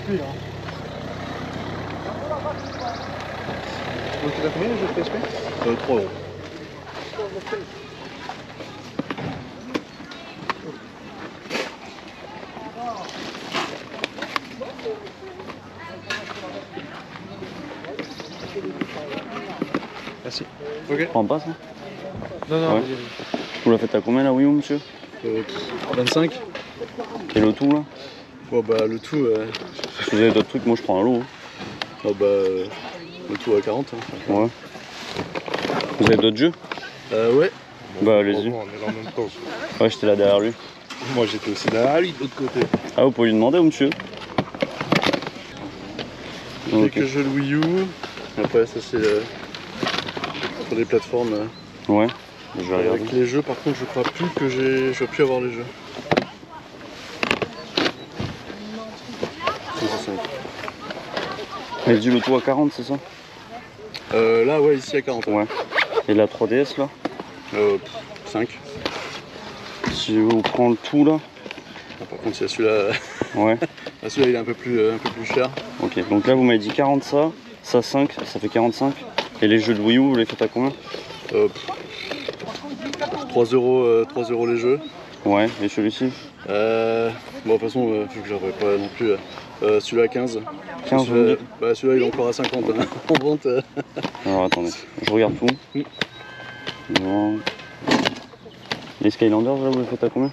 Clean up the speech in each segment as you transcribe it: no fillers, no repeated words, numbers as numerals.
plus là. Donc tu as combien les jeux de PSP 3 €. Merci. Ok. Je prends pas ça. Non, non, Ouais. Vous la faites à combien la Wii U, monsieur? 25. Et le tout là? Bon bah le tout, Si vous avez d'autres trucs, moi je prends un lot. Hein. oh, bah, le tout à 40. Hein. Ouais. Vous avez d'autres jeux? Ouais. Bah allez-y. On est là en même temps. Ouais, j'étais là derrière lui. Moi j'étais aussi derrière lui de l'autre côté. Ah, vous pouvez lui demander, monsieur? Quelques jeux de Wii U. Après ça c'est pour les plateformes. Ouais, je vais regarder. Avec les jeux par contre je crois plus que je vais plus avoir les jeux. 505. Elle dit le tout à 40, c'est ça? Là ouais ici à 40. Ouais. Et la 3DS là? 5. Si on prend le tout là? Ah, par contre il y a celui-là. Ouais. Ah, celui-là il est un peu plus cher. Ok, donc là vous m'avez dit 40 ça 5, ça fait 45. Et les jeux de Wii U, vous les faites à combien? 3 € les jeux. Ouais, et celui-ci? Bon de toute façon vu que j'aurais pas non plus. Celui-là à 15. 15 vous me dites? Bah celui-là il est encore à 50 hein, en vente. Alors attendez, je regarde tout. Bon. Les Skylanders là, vous les faites à combien?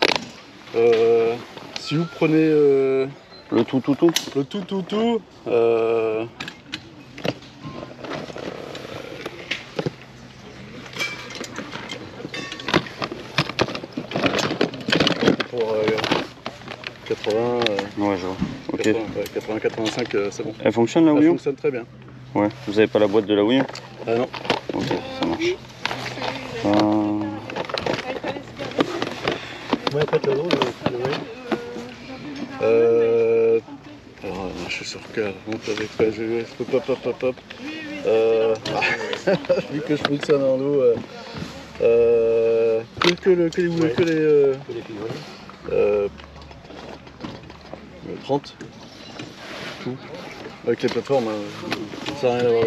Si vous prenez Le tout? le tout pour 80, Ouais, je vois. Ok. 85 c'est bon. Elle fonctionne la Ça Wii U? fonctionne très bien. Ouais. Vous avez pas la boîte de la Wii U? Ah non. Ok, ça marche. Ouais, faites le lot, Alors je suis sur quel compte avec hop. Vu que je fonctionne en lot. Que les figurines. 30. Tout. Avec les plateformes, ça sert à rien d'avoir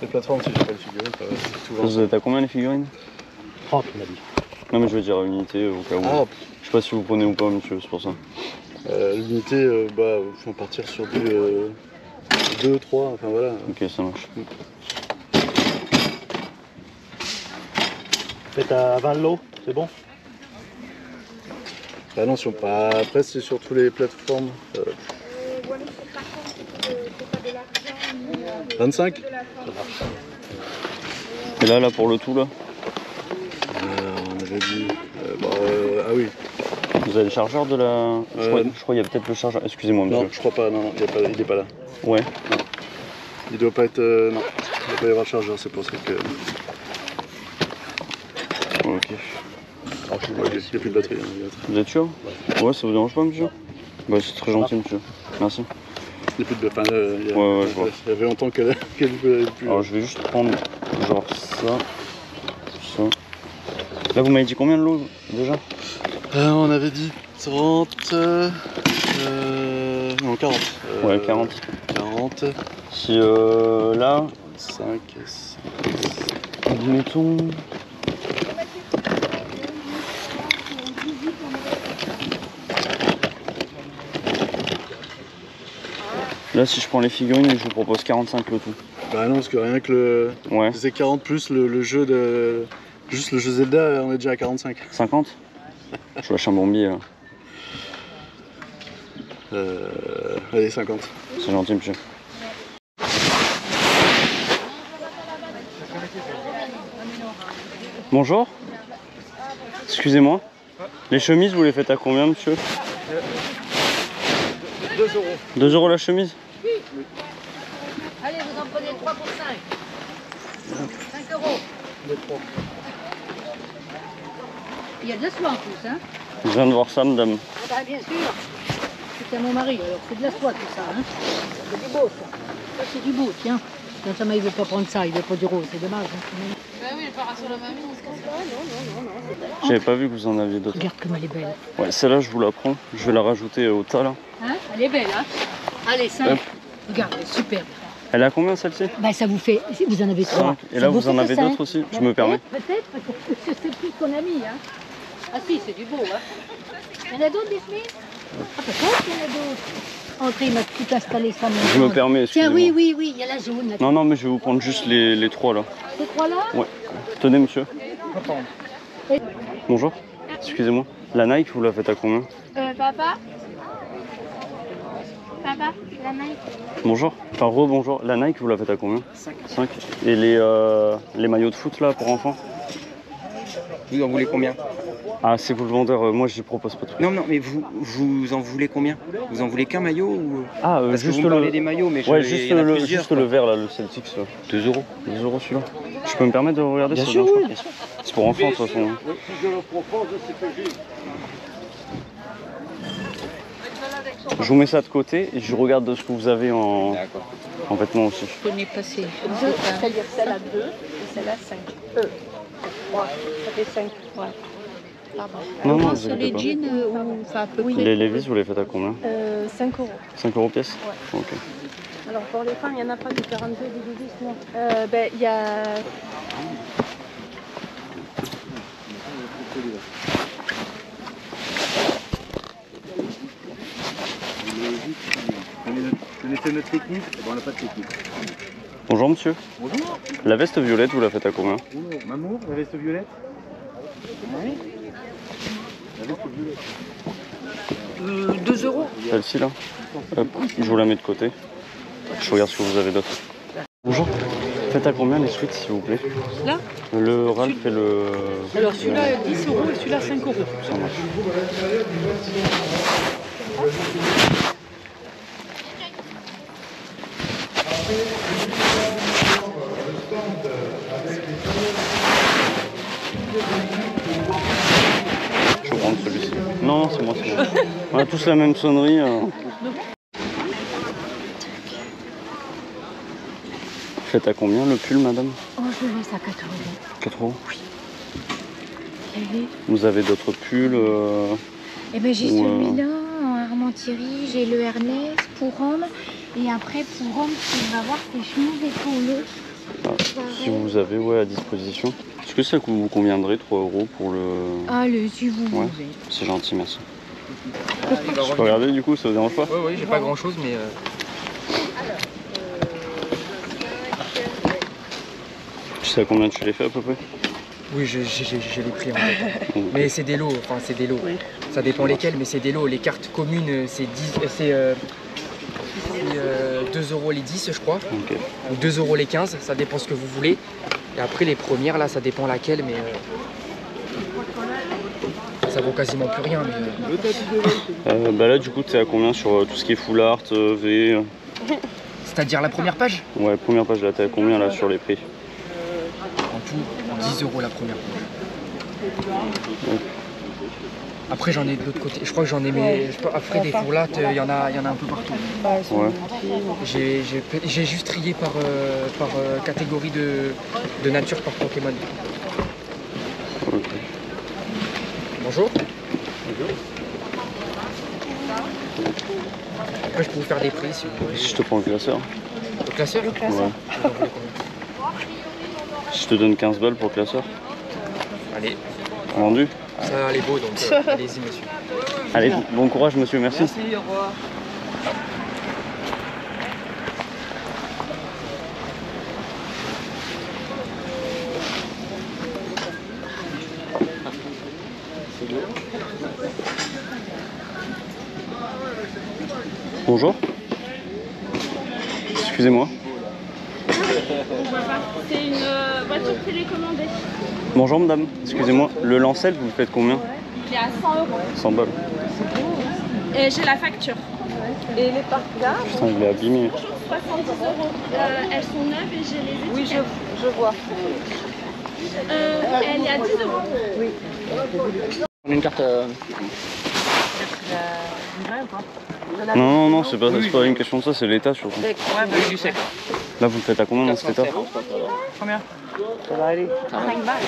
les plateformes si j'ai pas les figurines, c'est tout. Vous êtes à combien les figurines? 30 on a dit. Non mais je veux dire unité au cas où. Ah, Je sais pas si vous prenez ou pas monsieur, c'est pour ça. l'unité, bah, faut partir sur du 2, 3, enfin voilà. Ok, ça marche. Faites à 20 lots, c'est bon? Bah non, après c'est sur toutes les plateformes. 25. Et là pour le tout là? On avait dit. Ah oui. Vous avez le chargeur de la... Je crois qu'il y a peut-être le chargeur. Excusez-moi monsieur. Non, je crois pas, non, il est pas là. Ouais. Non. Il doit pas être. Non, il doit pas y avoir le chargeur, c'est pour ça que. Ok. Il n'y a plus de batterie. Vous êtes sûr? Ouais, ça vous dérange pas monsieur? Bah c'est très gentil monsieur. Merci. Il n'y a plus de batterie. Ouais, je vois. Il y avait longtemps qu'elle n'avait plus. Alors je vais juste prendre genre ça. Là vous m'avez dit combien de lots déjà? On avait dit 30. Non, 40. Ouais, 40. 40. Si là, 5, 6. admettons. Là, si je prends les figurines, je vous propose 45 le tout. Bah non, parce que rien que le. Ouais. C'est 40 plus le jeu de. Juste le jeu Zelda, on est déjà à 45. 50? Je lâche un bon billet là. Allez, 50. C'est gentil, monsieur. Bonjour. Excusez-moi. Les chemises, vous les faites à combien, monsieur? 2 €. 2 € la chemise? Oui. Allez, vous en prenez 3 pour 5. 5 €. Il y a de la soie en plus, hein? Je viens de voir ça, madame. Ah bah bien sûr. C'est à mon mari, alors c'est de la soie tout ça, hein? C'est du beau ça. Ça c'est du beau, tiens. Quand il veut pas prendre ça, il veut pas du rose, c'est dommage. Hein? Bah oui, le parasol à mamie, on se casse pas. Non. J'avais pas vu que vous en aviez d'autres. Regarde comme elle est belle. Ouais, celle-là, je vous la prends. Je vais la rajouter au tas là. Hein? Elle est belle, hein? Allez, 5. Hop. Regardez, super. Elle est à combien celle-ci? Bah, ça vous fait. Vous en avez 3. 5. Et là, vous en avez d'autres aussi? Je me permets. Peut-être, parce que c'est plus qu'on a mis. Hein. Ah, si, c'est du beau. Hein. Il y en a d'autres, des Smiths? Ah, peut-être qu'il y en a d'autres. Entrez, il m'a tout installé ça. Je me permets, Tiens, excusez-moi. oui, il y a la jaune. Là. Non, non, mais je vais vous prendre juste les 3 là. Ces 3-là? Ouais. Tenez, monsieur. Bonjour. Excusez-moi. La Nike, vous la faites à combien? Papa, la Nike. Bonjour. Enfin, rebonjour. La Nike, vous la faites à combien? 5. Et les maillots de foot là pour enfants? Vous en voulez combien? Ah, c'est vous le vendeur. Moi, je propose pas de trucs. Non, non, mais vous en voulez combien? Vous en voulez qu'un maillot ou... Ah, Parce juste que vous me parlez des maillots, mais Ouais, il juste y en a plusieurs, juste le vert là, le Celtics là. 2 euros. 2 euros celui-là. Je peux me permettre de regarder Bien ça sûr, vous oui, dérange pas? C'est pour enfants de toute façon. Je vous mets ça de côté et je regarde de ce que vous avez en vêtements aussi. Je connais pas ces. C'est-à-dire celle-là 2 et celle-là 5. 3, ça fait 5. Ouais. Pardon. Non, non, Sur vous les inquiétez jeans, enfin, à peu pas. près. Les Levi's, vous les faites à combien? 5 euros. 5 euros pièce? Ouais. Ok. Alors pour les femmes, il n'y en a pas du 42 et du 10, non. Ben, il y a... Vous connaissez notre technique? On n'a pas de technique. Bonjour monsieur. Bonjour. La veste violette, vous la faites à combien? Mamour, la veste violette? Oui. La veste violette. 2 euros. Celle-ci là? Hop, je vous la mets de côté. Je regarde ce que vous avez d'autre. Bonjour. Faites à combien les suites s'il vous plaît? Là? Le Ralph et le... Alors celui-là 10 euros et celui-là 5 euros. Ça marche. Je vais prendre celui-ci. Non, c'est moi, c'est moi. On a tous la même sonnerie. Faites à combien le pull, madame? Oh, je le laisse à 4 euros. 4 euros. Oui. Vous avez d'autres pulls Eh ben, j'ai ou, celui-là en Armentieri, j'ai le Ernest pour homme. Et après, pour homme, tu vas voir tes chemises épaulées. si vous avez à disposition. Est-ce que ça vous conviendrait 3 euros pour le... Allez, si vous Ouais. voulez. C'est gentil, merci. Je peux regarder du coup, ça vous dérange pas? Oui, j'ai pas grand chose, mais. Tu sais à combien tu les fais à peu près? Oui, j'ai les prix en tête. Mais c'est des lots, enfin c'est des lots. Ça dépend lesquels, mais c'est des lots. Les cartes communes, c'est 2 euros les 10, je crois. Ok. Ou 2 euros les 15, ça dépend ce que vous voulez. Et après, les premières, là, ça dépend laquelle, mais ça vaut quasiment plus rien. Mais, Bah là, du coup, tu es à combien sur tout ce qui est full art, V c'est-à-dire la première page? Ouais, première page, là, t'es à combien là sur les prix? En tout, 10 euros la première page. Après, j'en ai de l'autre côté. Je crois que j'en ai, mais après des full art, il y en a un peu partout. Ouais. J'ai juste trié par catégorie de nature par Pokémon. Ok. Bonjour. Après, je peux vous faire des prix si vous voulez. Si je te prends le classeur? Le classeur? Ouais. Si je te donne 15 balles pour le classeur? Allez, Vendu? ça elle est beau, donc allez-y monsieur. Allez, bon courage monsieur, merci. Merci, au revoir. Bonjour. Excusez-moi. C'est une voiture télécommandée. Bonjour madame, excusez-moi, le lancel vous le faites combien? Il est à 100 euros. 100 balles. Et j'ai la facture. Et les parcs là? Putain, il est abîmé. 70 euros. Elles sont neuves et j'ai les étiquettes. Oui, je vois. Elle est à 10 euros. On a une carte Non, non, c'est pas une question de ça, c'est l'état surtout. Ouais, du sec. Là vous le faites à combien dans cet état? Combien? Ça va aller. 5 balles.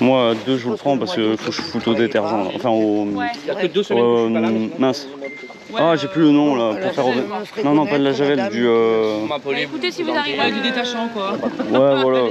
Moi, 2, je vous le prends parce que faut que je foute au détergent. Enfin, au. Il y a que 2 semaines que je suis pas là. Mince. Ah, j'ai plus le nom là pour faire. Non, non, pas de la javel, du. Écoutez, si vous arrivez à du détachant, quoi. Ouais, voilà.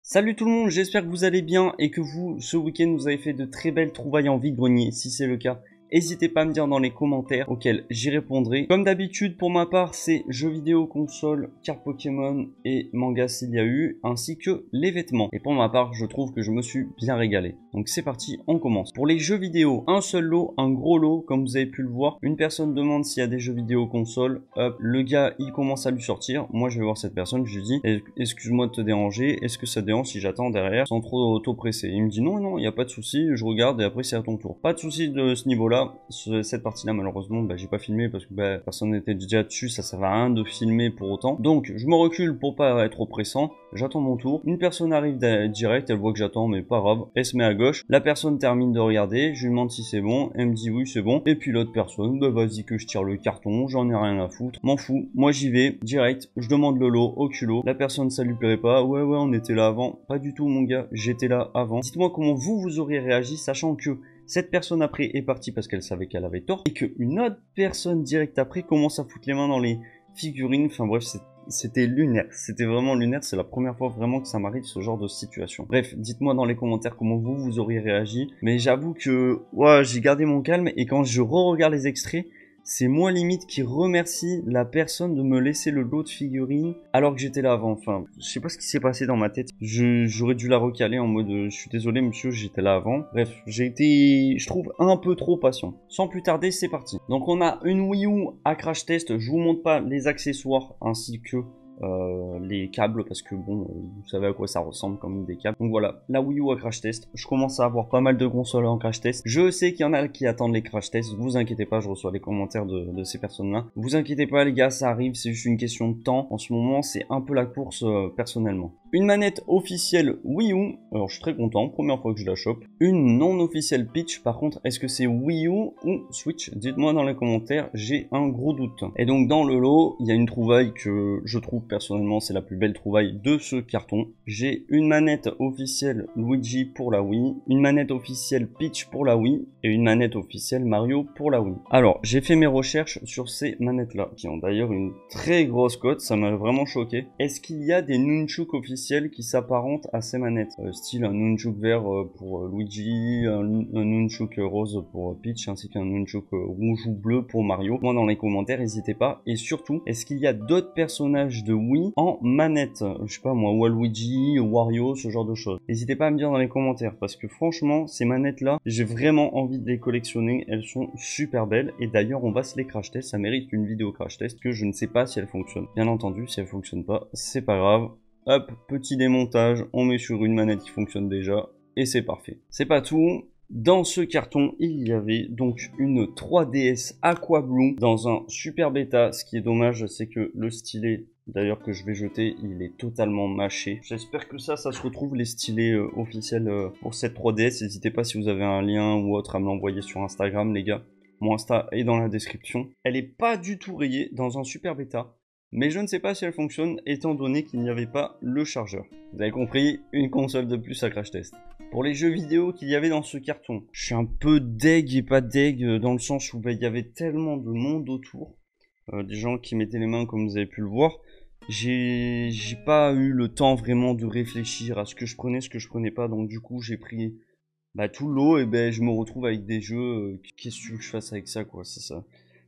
Salut tout le monde, j'espère que vous allez bien et que vous, ce week-end, vous avez fait de très belles trouvailles en vide-grenier. Si c'est le cas, n'hésitez pas à me dire dans les commentaires auxquels j'y répondrai. Comme d'habitude, pour ma part, c'est jeux vidéo, console, cartes Pokémon et manga s'il y a eu, ainsi que les vêtements. Et pour ma part, je trouve que je me suis bien régalé. Donc c'est parti, on commence. Pour les jeux vidéo, un seul lot, un gros lot, comme vous avez pu le voir. Une personne demande s'il y a des jeux vidéo console. Hop, le gars, il commence à lui sortir. Moi, je vais voir cette personne, je lui dis, excuse-moi de te déranger, est-ce que ça te dérange si j'attends derrière sans trop presser? Il me dit non, non, il n'y a pas de souci, je regarde et après c'est à ton tour. Pas de souci de ce niveau-là. Cette partie-là, malheureusement, j'ai pas filmé parce que personne n'était déjà dessus, ça sert à rien de filmer pour autant. Donc, je me recule pour pas être trop pressant. J'attends mon tour. Une personne arrive direct, elle voit que j'attends, mais pas grave. Elle se met à gauche. La personne termine de regarder. Je lui demande si c'est bon. Elle me dit oui, c'est bon. Et puis l'autre personne, vas-y que je tire le carton. J'en ai rien à foutre. M'en fous. Moi, j'y vais direct. Je demande le lot au culot. La personne, ça lui plairait pas. Ouais, on était là avant. Pas du tout, mon gars. J'étais là avant. Dites-moi comment vous auriez réagi, sachant que cette personne après est partie parce qu'elle savait qu'elle avait tort et qu'une autre personne direct après commence à foutre les mains dans les figurines. Enfin bref, c'était lunaire. C'était vraiment lunaire. C'est la première fois vraiment que ça m'arrive ce genre de situation. Bref, dites-moi dans les commentaires comment vous auriez réagi. Mais j'avoue que ouais, j'ai gardé mon calme et quand je re-regarde les extraits, c'est moi limite qui remercie la personne de me laisser le lot de figurines alors que j'étais là avant. Enfin, je sais pas ce qui s'est passé dans ma tête. J'aurais dû la recaler en mode je suis désolé monsieur, j'étais là avant. Bref, j'ai été, je trouve, un peu trop patient. Sans plus tarder, c'est parti. Donc on a une Wii U à crash test. Je vous montre pas les accessoires ainsi que les câbles parce que bon vous savez à quoi ça ressemble comme des câbles. Donc voilà, la Wii U à crash test. Je commence à avoir pas mal de consoles en crash test. Je sais qu'il y en a qui attendent les crash tests, vous inquiétez pas, je reçois les commentaires de ces personnes là. Vous inquiétez pas les gars, ça arrive, c'est juste une question de temps. En ce moment c'est un peu la course personnellement. Une manette officielle Wii U, alors je suis très content, première fois que je la chope. Une non officielle Peach, par contre est-ce que c'est Wii U ou Switch? Dites-moi dans les commentaires, j'ai un gros doute. Et donc dans le lot, il y a une trouvaille que je trouve personnellement c'est la plus belle trouvaille de ce carton. J'ai une manette officielle Luigi pour la Wii, une manette officielle Peach pour la Wii et une manette officielle Mario pour la Wii. Alors j'ai fait mes recherches sur ces manettes là qui ont d'ailleurs une très grosse cote, ça m'a vraiment choqué. Est-ce qu'il y a des nunchuks officiels qui s'apparentent à ces manettes, style un nunchuk vert pour Luigi, un nunchuk rose pour Peach ainsi qu'un nunchuk rouge ou bleu pour Mario? Moi dans les commentaires n'hésitez pas. Et surtout, est-ce qu'il y a d'autres personnages de Wii en manette, je sais pas moi, Waluigi, Wario, ce genre de choses? N'hésitez pas à me dire dans les commentaires parce que franchement ces manettes là j'ai vraiment envie de les collectionner, elles sont super belles et d'ailleurs on va se les crash test, ça mérite une vidéo crash test que je ne sais pas si elles fonctionnent. Bien entendu si elles fonctionnent pas c'est pas grave. Hop, petit démontage, on met sur une manette qui fonctionne déjà et c'est parfait. C'est pas tout. Dans ce carton, il y avait donc une 3DS Aqua Blue dans un super bêta. Ce qui est dommage, c'est que le stylet, d'ailleurs que je vais jeter, il est totalement mâché. J'espère que ça se retrouve les stylets officiels pour cette 3DS. N'hésitez pas si vous avez un lien ou autre à me l'envoyer sur Instagram, les gars. Mon Insta est dans la description. Elle est pas du tout rayée dans un super bêta. Mais je ne sais pas si elle fonctionne étant donné qu'il n'y avait pas le chargeur. Vous avez compris, une console de plus à crash test. Pour les jeux vidéo qu'il y avait dans ce carton, je suis un peu deg et pas deg dans le sens où il y avait tellement de monde autour. Des gens qui mettaient les mains comme vous avez pu le voir. J'ai pas eu le temps vraiment de réfléchir à ce que je prenais pas. Donc du coup j'ai pris tout le lot et je me retrouve avec des jeux. Qu'est-ce que tu veux que je fasse avec ça quoi, c'est ça.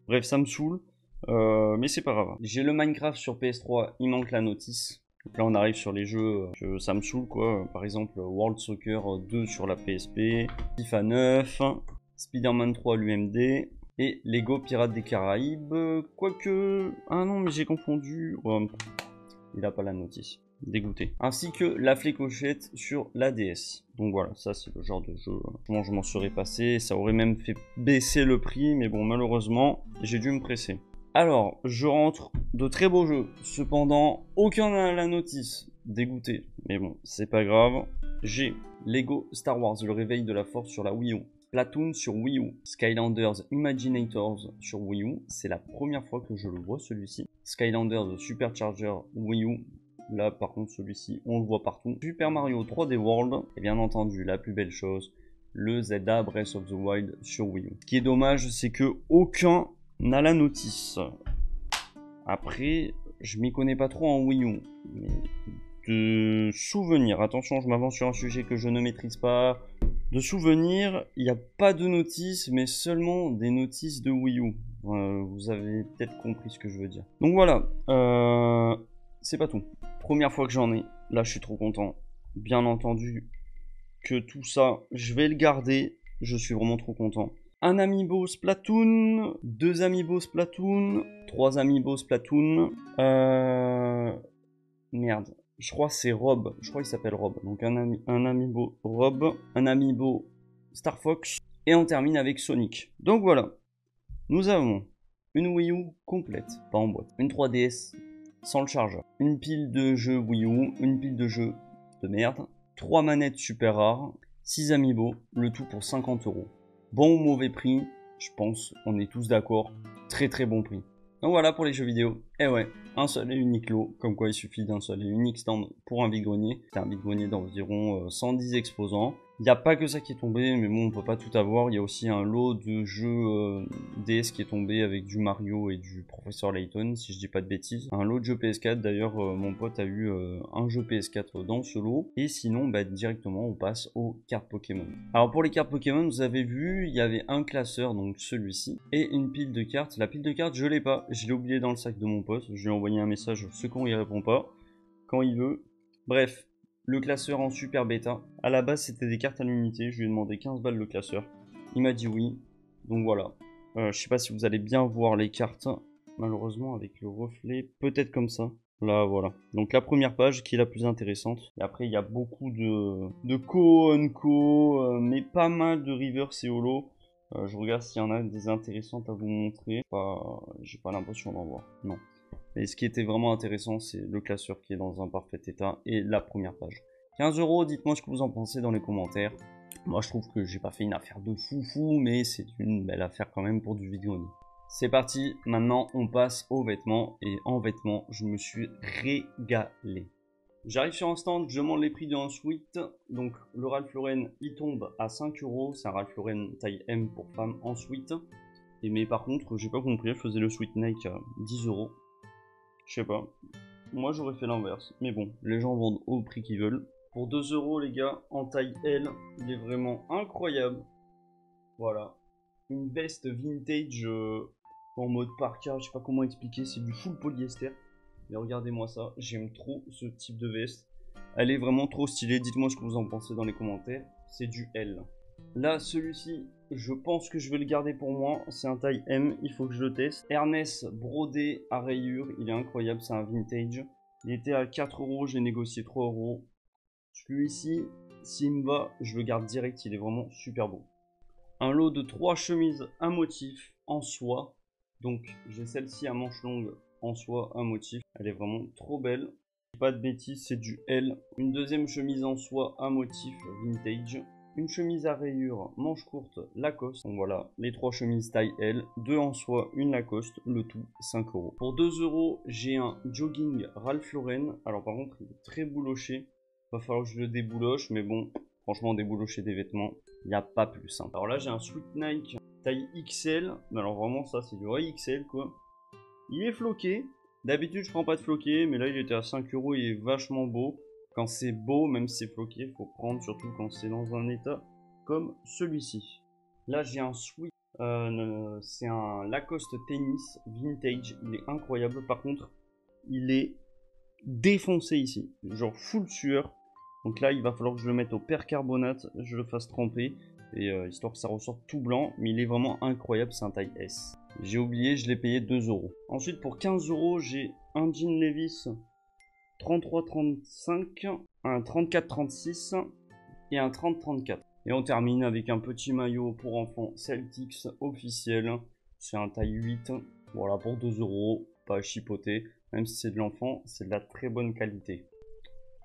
Bref ça me saoule. Mais c'est pas grave. J'ai le Minecraft sur PS3, il manque la notice. Donc là on arrive sur les jeux que ça me saoule quoi. Par exemple World Soccer 2 sur la PSP, FIFA 9, Spider-Man 3 l'UMD et Lego Pirates des Caraïbes. Quoique... Ah non mais j'ai confondu. Ouais, il a pas la notice. Dégoûté. Ainsi que la flécochette sur la DS. Donc voilà, ça c'est le genre de jeu. Comment je m'en serais passé. Ça aurait même fait baisser le prix. Mais bon malheureusement j'ai dû me presser. Alors, je rentre de très beaux jeux. Cependant, aucun à la notice. Dégoûté. Mais bon, c'est pas grave. J'ai Lego Star Wars, le réveil de la force sur la Wii U. Splatoon sur Wii U. Skylanders Imaginators sur Wii U. C'est la première fois que je le vois celui-ci. Skylanders Supercharger Wii U. Là par contre celui-ci on le voit partout. Super Mario 3D World et bien entendu la plus belle chose, le Zelda Breath of the Wild sur Wii U. Ce qui est dommage c'est que aucun n'a la notice. Après je m'y connais pas trop en Wii U, mais de souvenirs, attention je m'avance sur un sujet que je ne maîtrise pas. De souvenirs, il n'y a pas de notices, mais seulement des notices de Wii U. Vous avez peut-être compris ce que je veux dire. Donc voilà, c'est pas tout. Première fois que j'en ai, là je suis trop content. Bien entendu que tout ça, je vais le garder. Je suis vraiment trop content. Un amiibo Splatoon, 2 amiibo Splatoon, 3 amiibo Splatoon. Merde. Je crois que c'est Rob, je crois qu'il s'appelle Rob. Donc un amiibo Rob, un amiibo Star Fox, et on termine avec Sonic. Donc voilà, nous avons une Wii U complète, pas en boîte, une 3DS sans le chargeur, une pile de jeux Wii U, une pile de jeux de merde, 3 manettes super rares, 6 amiibo, le tout pour 50 €. Bon ou mauvais prix, je pense, on est tous d'accord, très très bon prix. Donc voilà pour les jeux vidéo. Et ouais, un seul et unique lot, comme quoi il suffit d'un seul et unique stand pour un vide-grenier. C'est un vide-grenier d'environ 110 exposants. Il n'y a pas que ça qui est tombé, mais bon, on peut pas tout avoir. Il y a aussi un lot de jeux DS qui est tombé avec du Mario et du Professeur Layton, si je dis pas de bêtises. Un lot de jeux PS4, d'ailleurs, mon pote a eu un jeu PS4 dans ce lot. Et sinon, bah, directement, on passe aux cartes Pokémon. Alors pour les cartes Pokémon, vous avez vu, il y avait un classeur, donc celui-ci, et une pile de cartes. La pile de cartes, je l'ai pas. Je l'ai oublié dans le sac de mon pote. Je lui ai envoyé un message, ce con il répond pas. Quand il veut. Bref. Le classeur en super bêta. À la base, c'était des cartes à l'unité. Je lui ai demandé 15 balles le classeur. Il m'a dit oui. Donc voilà. Je sais pas si vous allez bien voir les cartes. Malheureusement, avec le reflet, peut-être comme ça. Là, voilà. Donc la première page qui est la plus intéressante. Et après, il y a beaucoup de co, unco, mais pas mal de reverse et holo. Je regarde s'il y en a des intéressantes à vous montrer. J'ai pas l'impression d'en voir. Non. Et ce qui était vraiment intéressant, c'est le classeur qui est dans un parfait état et la première page. 15 €, dites-moi ce que vous en pensez dans les commentaires. Moi, je trouve que j'ai pas fait une affaire de foufou, mais c'est une belle affaire quand même pour du vide-grenier. C'est parti, maintenant on passe aux vêtements. Et en vêtements, je me suis régalé. J'arrive sur un stand, je demande les prix d'un sweat. Donc le Ralph Lauren, il tombe à 5 €. C'est un Ralph Lauren taille M pour femme en sweat. Et mais par contre, j'ai pas compris, je faisais le sweat Nike à 10 €. Je sais pas. Moi j'aurais fait l'inverse. Mais bon, les gens vendent au prix qu'ils veulent. Pour 2 € les gars, en taille L, il est vraiment incroyable. Voilà. Une veste vintage en mode parka, je sais pas comment expliquer, c'est du full polyester. Mais regardez-moi ça, j'aime trop ce type de veste. Elle est vraiment trop stylée, dites-moi ce que vous en pensez dans les commentaires. C'est du L. Là, celui-ci, je pense que je vais le garder pour moi. C'est un taille M, il faut que je le teste. Ernest brodé à rayures, il est incroyable, c'est un vintage. Il était à 4 €, j'ai négocié 3 €. Celui-ci, s'il me va, je le garde direct, il est vraiment super beau. Un lot de 3 chemises à motif en soie. Donc, j'ai celle-ci à manches longues en soie à motif. Elle est vraiment trop belle. Pas de bêtises, c'est du L. Une deuxième chemise en soie à motif vintage. Une chemise à rayures, manches courtes, Lacoste. Donc voilà, les 3 chemises taille L, 2 en soie, une Lacoste, le tout 5 €. Pour 2 €, j'ai un jogging Ralph Lauren. Alors par contre, il est très bouloché. Va falloir que je le débouloche, mais bon, franchement, déboulocher des vêtements, il n'y a pas plus simple. Alors là, j'ai un sweat Nike taille XL. Mais alors vraiment, ça, c'est du vrai XL, quoi. Il est floqué. D'habitude, je prends pas de floqué, mais là, il était à 5 €, il est vachement beau. Quand c'est beau, même si c'est floqué, il faut prendre surtout quand c'est dans un état comme celui-ci. Là, j'ai un sweat, c'est un Lacoste tennis vintage, il est incroyable. Par contre, il est défoncé ici, genre full sueur. Donc là, il va falloir que je le mette au percarbonate, je le fasse tremper, et histoire que ça ressorte tout blanc. Mais il est vraiment incroyable, c'est un taille S. J'ai oublié, je l'ai payé 2 €. Ensuite, pour 15 €, j'ai un jean Levi's 33-35, un 34-36 et un 30-34. Et on termine avec un petit maillot pour enfants Celtics officiel. C'est un taille 8. Voilà, pour 2 €, pas à chipoter. Même si c'est de l'enfant, c'est de la très bonne qualité.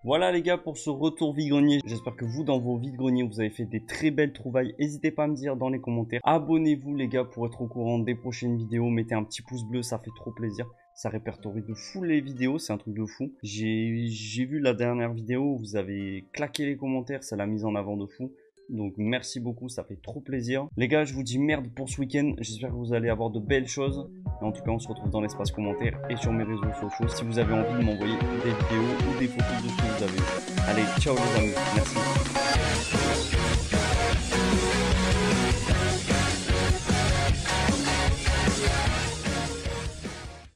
Voilà les gars pour ce retour vide-grenier. J'espère que vous, dans vos vide-greniers, vous avez fait des très belles trouvailles. N'hésitez pas à me dire dans les commentaires. Abonnez-vous les gars pour être au courant des prochaines vidéos. Mettez un petit pouce bleu, ça fait trop plaisir. Ça répertorie de fou les vidéos, c'est un truc de fou. J'ai vu la dernière vidéo, vous avez claqué les commentaires, ça l'a mise en avant de fou. Donc merci beaucoup, ça fait trop plaisir. Les gars, je vous dis merde pour ce week-end. J'espère que vous allez avoir de belles choses. Et en tout cas, on se retrouve dans l'espace commentaire et sur mes réseaux sociaux si vous avez envie de m'envoyer des vidéos ou des photos de ce que vous avez vu. Allez, ciao les amis, merci.